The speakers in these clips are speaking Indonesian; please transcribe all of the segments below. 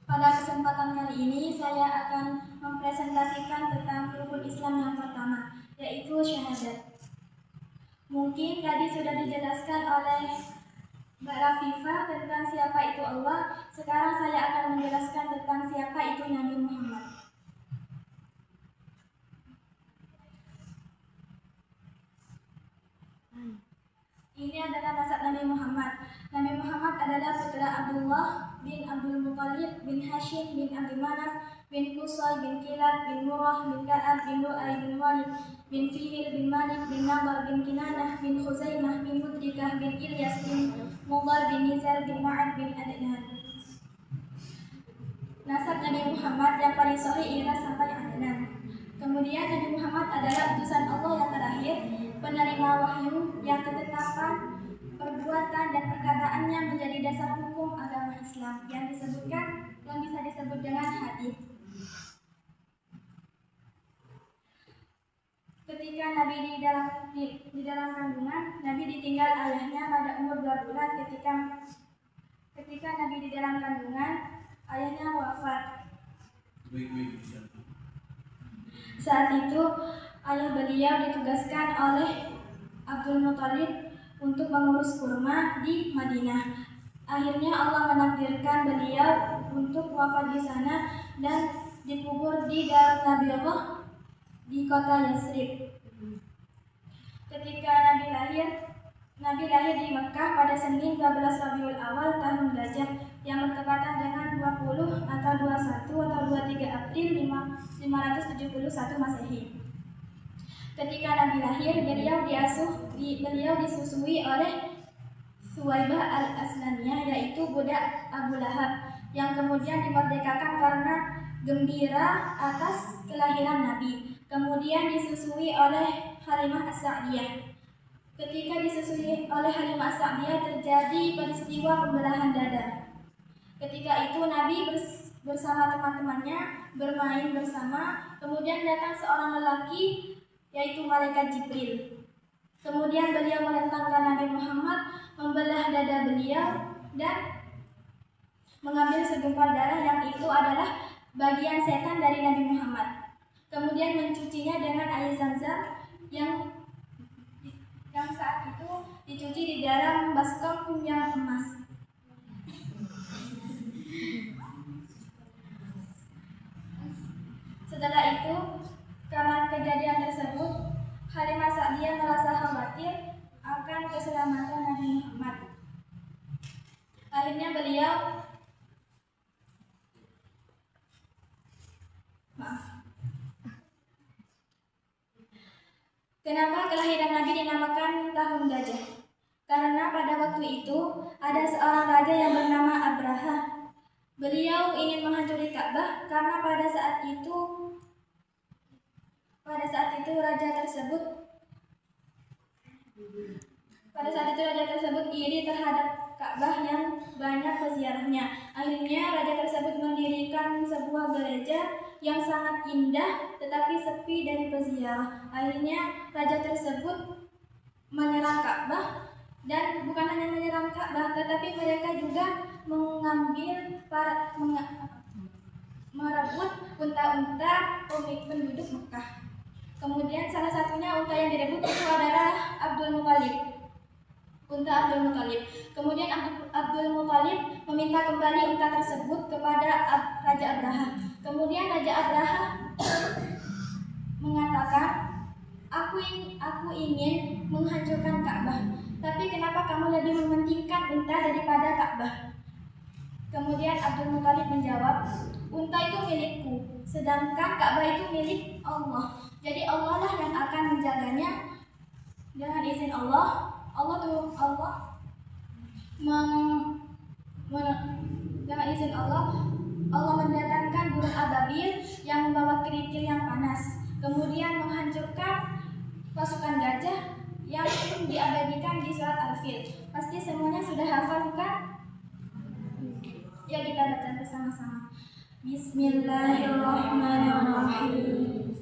Pada kesempatan kali ini saya akan mempresentasikan tentang rukun Islam yang pertama, yaitu syahadat. Mungkin tadi sudah dijelaskan oleh Mbak Rafifah tentang siapa itu Allah. Sekarang saya akan menjelaskan tentang siapa itu Nabi Muhammad. Ini adalah nasab Nabi Muhammad. Nabi Muhammad adalah putra Abdullah bin Abdul Muttalib bin Hashim bin Abdul Manaf bin Qusay bin Kilab bin Murrah bin Ka'ab bin Lu'ay bin Walid bin Fihir bin Malik bin Nabar bin Kinanah bin Khuzaimah bin Mudrikah bin Ilyas bin Mudar bin Nizar bin Ma'ad bin Adnan. Nasab Nabi Muhammad yang paling sahih ialah sampai Adnan. Kemudian Nabi Muhammad adalah utusan Allah yang terakhir, penerima wahyu yang ketetapan, perbuatan dan perkataannya menjadi dasar hukum agama Islam yang bisa disebut dengan hadis. Ketika Nabi di dalam kandungan, Nabi ditinggal ayahnya pada umur 2 bulan. Ketika Nabi di dalam kandungan, ayahnya wafat. Saat itu ayah beliau ditugaskan oleh Abdul Muttalib untuk mengurus kurma di Madinah. Akhirnya Allah menakdirkan beliau untuk wafat di sana dan dikubur di Darun Nabiullah di kota Yasrib. Ketika Nabi lahir di Mekah pada Senin 12 Rabiul Awal tahun Gajah yang bertepatan dengan 20 atau 21 atau 23 April 571 Masehi. Ketika Nabi lahir, beliau disusui oleh Suwaibah al-Aslamiyah, yaitu budak Abu Lahab, yang kemudian dimerdekakan karena gembira atas kelahiran Nabi. Kemudian disusui oleh Halimah As-Sa'diyah. Ketika disusui oleh Halimah As-Sa'diyah terjadi peristiwa pembelahan dada. Ketika itu Nabi bersama teman-temannya bermain bersama, kemudian datang seorang lelaki yaitu malaikat Jibril. Kemudian beliau menentangkan Nabi Muhammad, membelah dada beliau dan mengambil segumpal darah yang itu adalah bagian setan dari Nabi Muhammad. Kemudian mencucinya dengan air Zam-Zam yang saat itu dicuci di dalam baskom yang emas. Setelah itu, karena kejadian tersebut, Halimah Sa'diyah merasa khawatir akan keselamatan Nabi Muhammad. Akhirnya beliau Kenapa kelahiran Nabi dinamakan tahun gajah? Karena pada waktu itu ada seorang raja yang bernama Abraha. Beliau ingin menghancurkan Ka'bah karena pada saat itu raja tersebut iri terhadap Ka'bah yang banyak peziarahnya. Akhirnya raja tersebut mendirikan sebuah gereja yang sangat indah tetapi sepi dari peziarah. Akhirnya raja tersebut menyerang Ka'bah, dan bukan hanya menyerang Ka'bah tetapi mereka juga merebut unta-unta penduduk Mekah. Kemudian salah satunya unta yang direbut itu adalah unta Abdul Muttalib. Kemudian Abdul Muttalib meminta kembali unta tersebut kepada Raja Abraha. Kemudian Raja Abraha mengatakan, aku ingin menghancurkan Ka'bah, tapi kenapa kamu lebih mementingkan unta daripada Ka'bah? Kemudian Abdul Muttalib menjawab, unta itu milikku, sedangkan Ka'bah itu milik Allah. Jadi Allah lah yang akan menjaganya. Dengan izin Allah mendatangkan burung ababil yang membawa kerikil yang panas, kemudian menghancurkan pasukan gajah yang diabadikan di surat Al-Fil. Pasti semuanya sudah hafal bukan? Ya, kita baca bersama-sama. Bismillahirrahmanirrahim.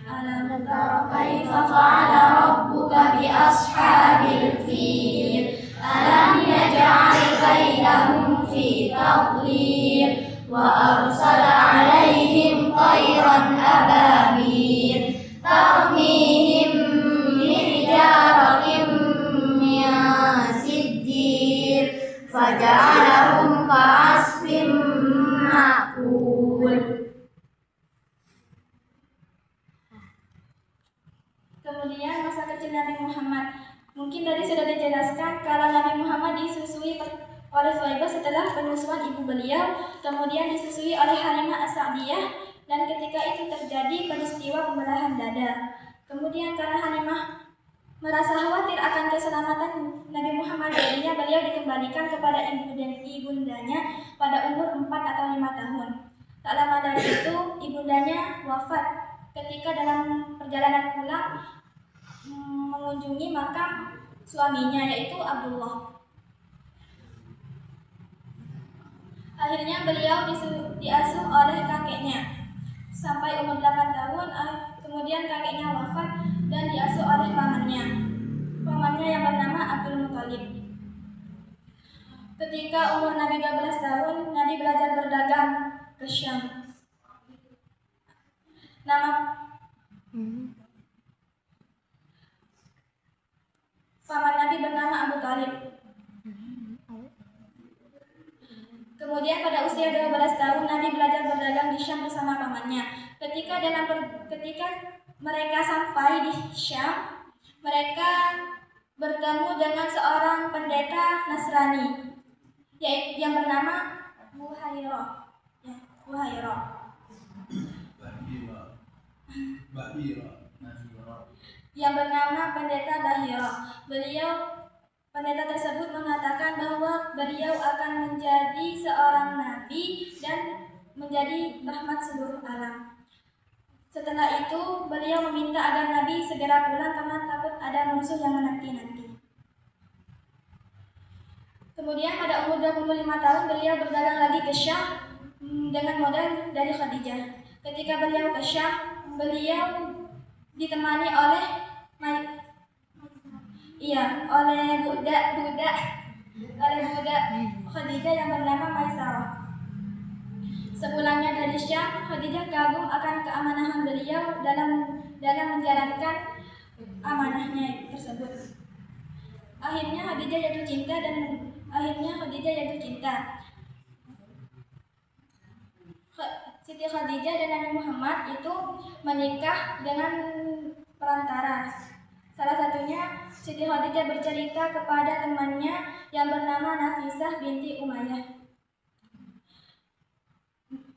Alam tara kaifa fa'ala rabbuka bi ashabil fil. Alam yaj'al kaidahum fi tadlil وأرسل عليهم طيرا أبابيل ترميهم بحجارة من سجيل فجعلهم كعصف مأكول. Kemudian masa kecil Nabi Muhammad. Mungkin tadi sudah dijelaskan kalau Nabi Muhammad disusui oleh Thuwaibah setelah penyusuan ibu beliau, kemudian disusui oleh Halimah As-Sa'diyah, dan ketika itu terjadi peristiwa pembelahan dada. Kemudian karena Halimah merasa khawatir akan keselamatan Nabi Muhammad, jadinya beliau dikembalikan kepada ibundanya pada umur 4 atau 5 tahun. Tak lama dari itu ibundanya wafat ketika dalam perjalanan pulang mengunjungi makam suaminya, yaitu Abdullah. Akhirnya beliau diasuh oleh kakeknya sampai umur 8 tahun. Kemudian kakeknya wafat dan diasuh oleh pamannya yang bernama Abdul Muthalib. Ketika umur Nabi 12 tahun, Nabi belajar berdagang ke Syam. Nama paman Nabi bernama Abu Talib. Kemudian pada usia 12 tahun Nabi belajar berdagang di Syam bersama pamannya. Ketika mereka sampai di Syam, mereka bertemu dengan seorang pendeta Nasrani yang bernama Buhairah. Yang bernama pendeta Bahira. Pendeta tersebut mengatakan bahwa beliau akan menjadi seorang nabi dan menjadi rahmat seluruh alam. Setelah itu, beliau meminta agar Nabi segera pulang karena takut ada musuh yang menanti-nanti. Kemudian pada umur 25 tahun, beliau berdagang lagi ke Syam dengan modal dari Khadijah. Ketika beliau ke Syam, beliau ditemani oleh budak Khadijah yang bernama Maisarah. Sepulangnya dari Syam, Khadijah kagum akan keamanahan beliau dalam menjalankan amanahnya tersebut. Akhirnya Khadijah jatuh cinta. Siti Khadijah dan Nabi Muhammad itu menikah dengan perantara. Salah satunya Siti Khadijah bercerita kepada temannya yang bernama Nafisah binti Umayyah.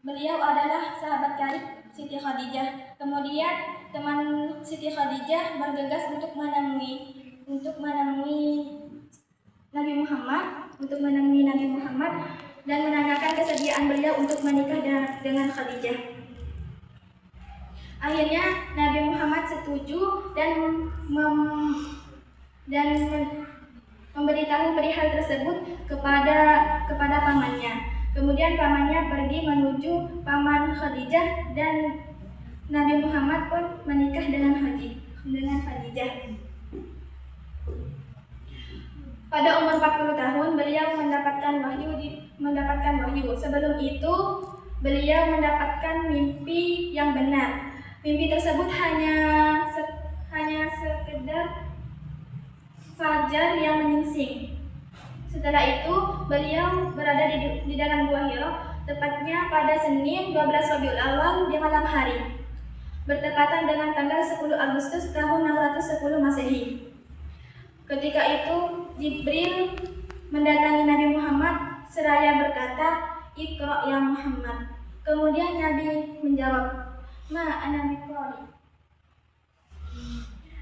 Beliau adalah sahabat karib Siti Khadijah. Kemudian teman Siti Khadijah bergegas untuk menemui Nabi Muhammad dan menanyakan kesediaan beliau untuk menikah dengan Khadijah. Akhirnya Nabi Muhammad setuju dan memberitahu perihal tersebut kepada pamannya. Kemudian pamannya pergi menuju paman Khadijah dan Nabi Muhammad pun menikah dengan Khadijah. Pada umur 40 tahun beliau mendapatkan wahyu. Sebelum itu beliau mendapatkan mimpi yang benar. Mimpi tersebut hanya sekedar fajar yang menyingsing. Setelah itu beliau berada di dalam Gua Hira, tepatnya pada Senin 12 Rabiul Awal di malam hari, bertepatan dengan tanggal 10 Agustus tahun 610 Masehi. Ketika itu Jibril mendatangi Nabi Muhammad seraya berkata, "Iqra ya Muhammad." Kemudian Nabi menjawab, "Ma ana biqari."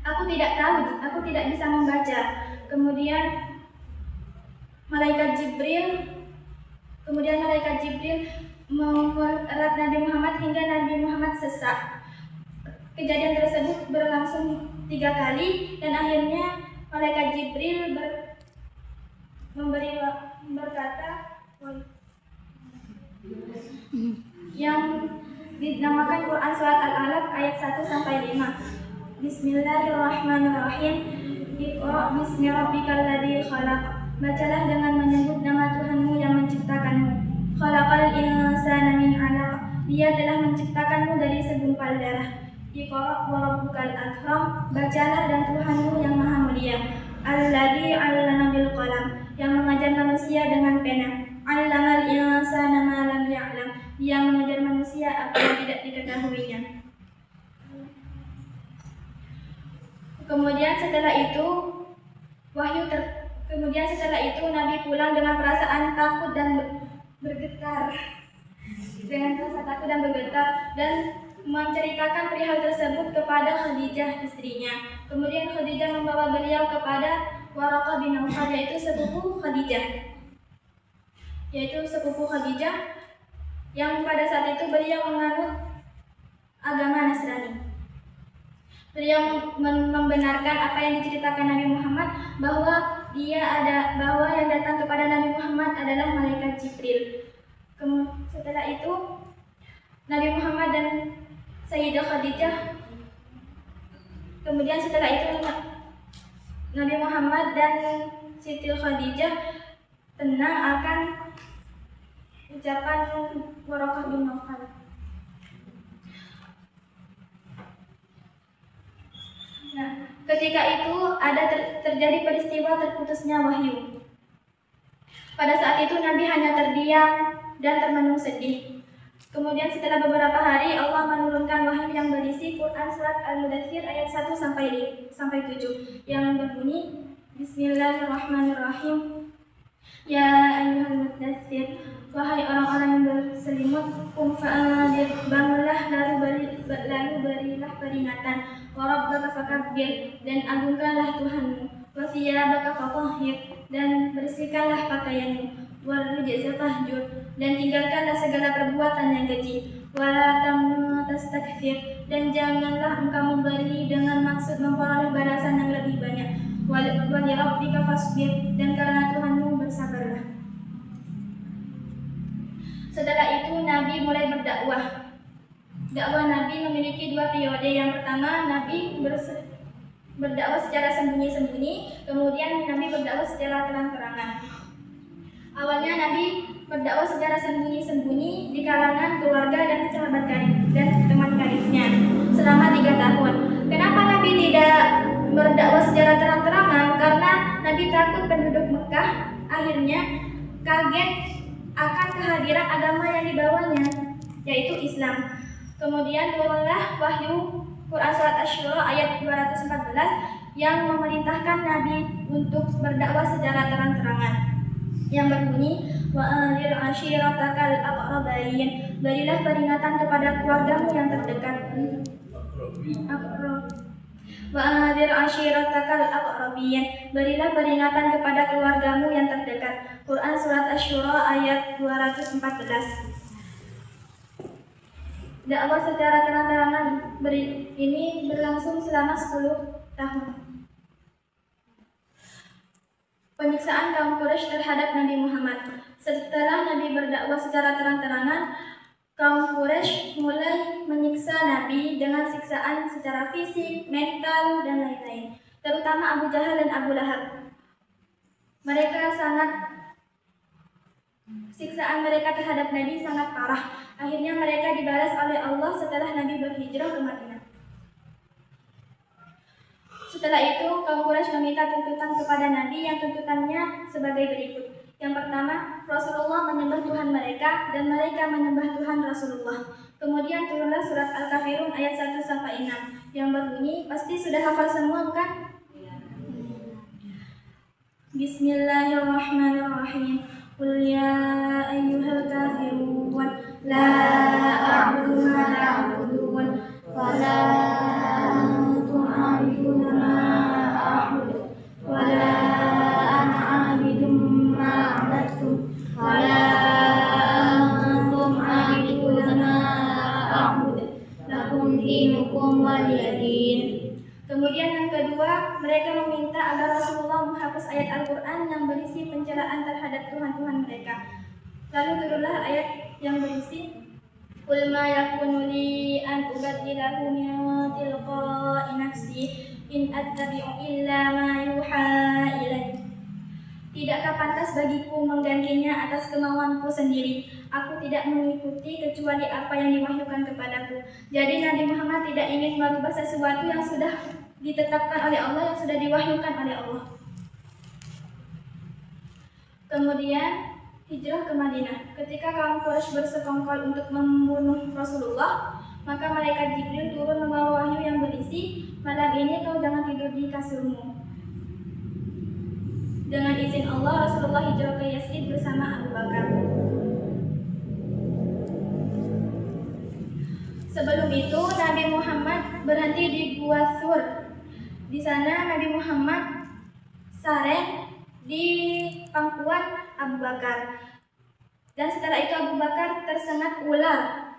Aku tidak tahu, aku tidak bisa membaca. Kemudian Malaikat Jibril mengerat Nabi Muhammad hingga Nabi Muhammad sesak. Kejadian tersebut berlangsung 3 kali dan akhirnya Malaikat Jibril berkata yang dinamakan Quran Surat Al-Alaq ayat 1-5. Bismillahirrahmanirrahim. Iqra bismi rabbikal ladzi khalaq. Bacalah dengan menyebut nama Tuhanmu yang menciptakanmu. Khalaqal insana insana min 'alaq. Dia telah menciptakanmu dari segumpal darah. Iqra wa rabbukal akram. Bacalah dan Tuhanmu yang maha mulia. Alladzi 'allama bil qalam. Yang mengajar manusia dengan pena. 'Allamal insana ma lam ya'lam. Dia mengajar manusia apa yang tidak diketahuinya. Kemudian setelah itu Nabi pulang dengan perasaan takut dan bergetar. Dan menceritakan perihal tersebut kepada Khadijah istrinya. Kemudian Khadijah membawa beliau kepada Waraqah bin Nawfal, yaitu sepupu Khadijah yang pada saat itu beliau menganut agama Nasrani. Beliau membenarkan apa yang diceritakan Nabi Muhammad bahwa yang datang kepada Nabi Muhammad adalah malaikat Jibril. Setelah itu Nabi Muhammad dan Sayyidah Khadijah Nabi Muhammad dan Siti Khadijah tenang akan ucapan Waraqah bin Nawfal. Nah, ketika itu ada terjadi peristiwa terputusnya wahyu. Pada saat itu Nabi hanya terdiam dan termenung sedih. Kemudian setelah beberapa hari Allah menurunkan wahyu yang berisi Quran surat Al-Mudaththir ayat 1 sampai 7 yang berbunyi Bismillahirrahmanirrahim. Ya ayyuhal mudaththir, wahai orang-orang yang berselimut, fa'anzir, bangunlah lalu berilah peringatan. Wa rabbaka fakabbir, dan agungkanlah Tuhanmu. Wa thiyabaka fatahhir, dan bersihkanlah pakaianmu. Wa rujza fahjur, dan tinggalkanlah segala perbuatan yang keji. Wa la tamnun tastakthir, dan janganlah engkau memberi dengan maksud memperoleh balasan yang lebih banyak. Wa li rabbika fasbir, dan karena Tuhanmu bersabarlah. Setelah itu Nabi mulai berdakwah. Dakwah Nabi memiliki dua periode. Yang pertama, Nabi berdakwah secara sembunyi-sembunyi, kemudian Nabi berdakwah secara terang-terangan. Awalnya Nabi berdakwah secara sembunyi-sembunyi di kalangan keluarga dan sahabat karib dan teman karibnya selama 3 tahun. Kenapa Nabi tidak berdakwah secara terang-terangan? Karena Nabi takut penduduk Mekah akhirnya kaget akan kehadiran agama yang dibawanya, yaitu Islam. Kemudian turunlah wahyu Quran surat Asy-Syura ayat 214 yang memerintahkan Nabi untuk berdakwah secara terang-terangan, yang berbunyi wa anzir ashiratakal aqrabain, berilah peringatan kepada keluargamu yang terdekat. Wa anzir ashiratakal aqrabin, berilah peringatan kepada keluargamu yang terdekat. Quran surat Asy-Syura ayat 214. Dakwah secara terang-terangan ini berlangsung selama 10 tahun. Penyiksaan kaum Quraisy terhadap Nabi Muhammad. Setelah Nabi berdakwah secara terang-terangan, kaum Quraisy mulai menyiksa Nabi dengan siksaan secara fisik, mental, dan lain-lain. Terutama Abu Jahal dan Abu Lahab. Siksaan mereka terhadap Nabi sangat parah. Akhirnya mereka dibalas oleh Allah setelah Nabi berhijrah ke Madinah. Setelah itu, kaum Quraisy meminta tuntutan kepada Nabi yang tuntutannya sebagai berikut. Yang pertama, Rasulullah menyembah Tuhan mereka dan mereka menyembah Tuhan Rasulullah. Kemudian turunlah surat Al-Kafirun ayat 1 sampai 6 yang berbunyi, pasti sudah hafal semua bukan? Bismillahirrahmanirrahim. Qul ya ayyuhal kafirun la a'budu ma ta'budun wa la antum 'abiduna ma a'budu wa la ana 'abidun ma 'abadtum wa la antum 'abiduna ma a'budu lakum dinukum waliyadin. Kemudian yang kedua, mereka meminta agar Rasulullah menghapus ayat Al-Quran yang berisi pencelaan terhadap Tuhan-Tuhan mereka. Lalu turunlah ayat yang berisi Qul ma yakunu li an ubaddilahu min tilqa'i nafsi in attabi'u illa ma yuha ilaihi. Tidakkah pantas bagiku menggantinya atas kemauanku sendiri? Aku tidak mengikuti kecuali apa yang diwahyukan kepadaku. Jadi Nabi Muhammad tidak ingin merubah sesuatu yang sudah ditetapkan oleh Allah, yang sudah diwahyukan oleh Allah. Kemudian hijrah ke Madinah. Ketika kaum Quraisy bersekongkol untuk membunuh Rasulullah, maka malaikat Jibril turun membawa wahyu yang berisi, "Malam ini kau jangan tidur di kasurmu." Dengan izin Allah, Rasulullah hijrah ke Yasrib bersama Abu Bakar. Sebelum itu, Nabi Muhammad berhenti di Gua Thur. Di sana Nabi Muhammad sareng di pangkuan Abu Bakar. Dan setelah itu Abu Bakar tersengat ular.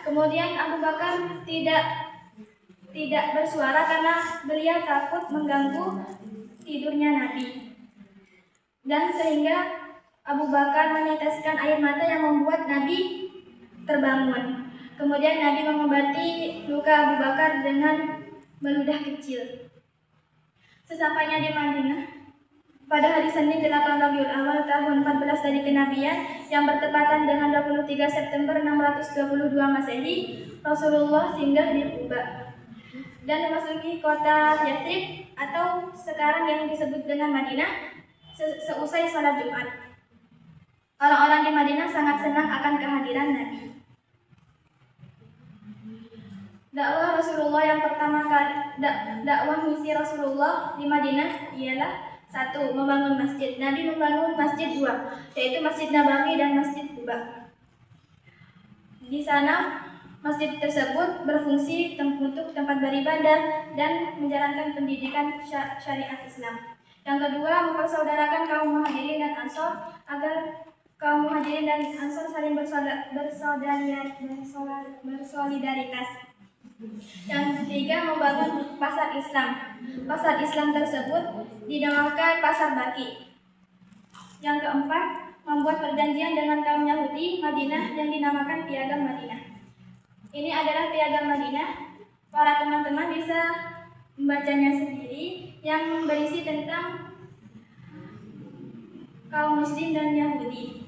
Kemudian Abu Bakar tidak bersuara karena beliau takut mengganggu tidurnya Nabi. Dan sehingga Abu Bakar meneteskan air mata yang membuat Nabi terbangun. Kemudian Nabi mengobati luka Abu Bakar dengan meludah kecil. Sesampainya di Madinah, pada hari Senin 8 Rabiul Awal tahun 14 dari kenabian yang bertepatan dengan 23 September 622 Masehi, Rasulullah singgah di Quba dan memasuki kota Yathrib atau sekarang yang disebut dengan Madinah seusai sholat Jumat. Orang-orang di Madinah sangat senang akan kehadiran Nabi. Dakwah Rasulullah yang pertama kali, dakwah misi Rasulullah di Madinah ialah 1. Membangun masjid. Nabi membangun masjid 2, yaitu Masjid Nabawi dan Masjid Quba. Di sana masjid tersebut berfungsi untuk tempat beribadah dan menjalankan pendidikan syariat Islam. Yang kedua, mempersaudarakan kaum Muhajirin dan Ansor agar kaum Muhajirin dan Ansor saling bersolidaritas. Yang ketiga, membangun pasar Islam. Pasar Islam tersebut dinamakan Pasar Baki. Yang keempat, membuat perjanjian dengan kaum Yahudi Madinah yang dinamakan Piagam Madinah. Ini adalah Piagam Madinah. Para teman-teman bisa membacanya sendiri, yang berisi tentang kaum Muslim dan Yahudi.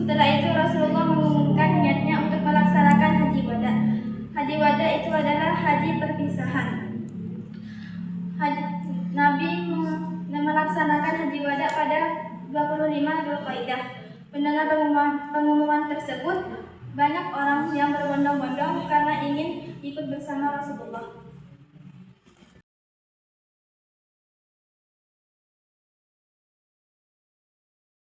Setelah itu Rasulullah mengumumkan niatnya untuk melaksanakan haji wada. Haji wada itu adalah haji perpisahan. Nabi melaksanakan haji wada pada 25 Dzulqa'dah. Mendengar pengumuman tersebut, banyak orang yang berbondong-bondong karena ingin ikut bersama Rasulullah.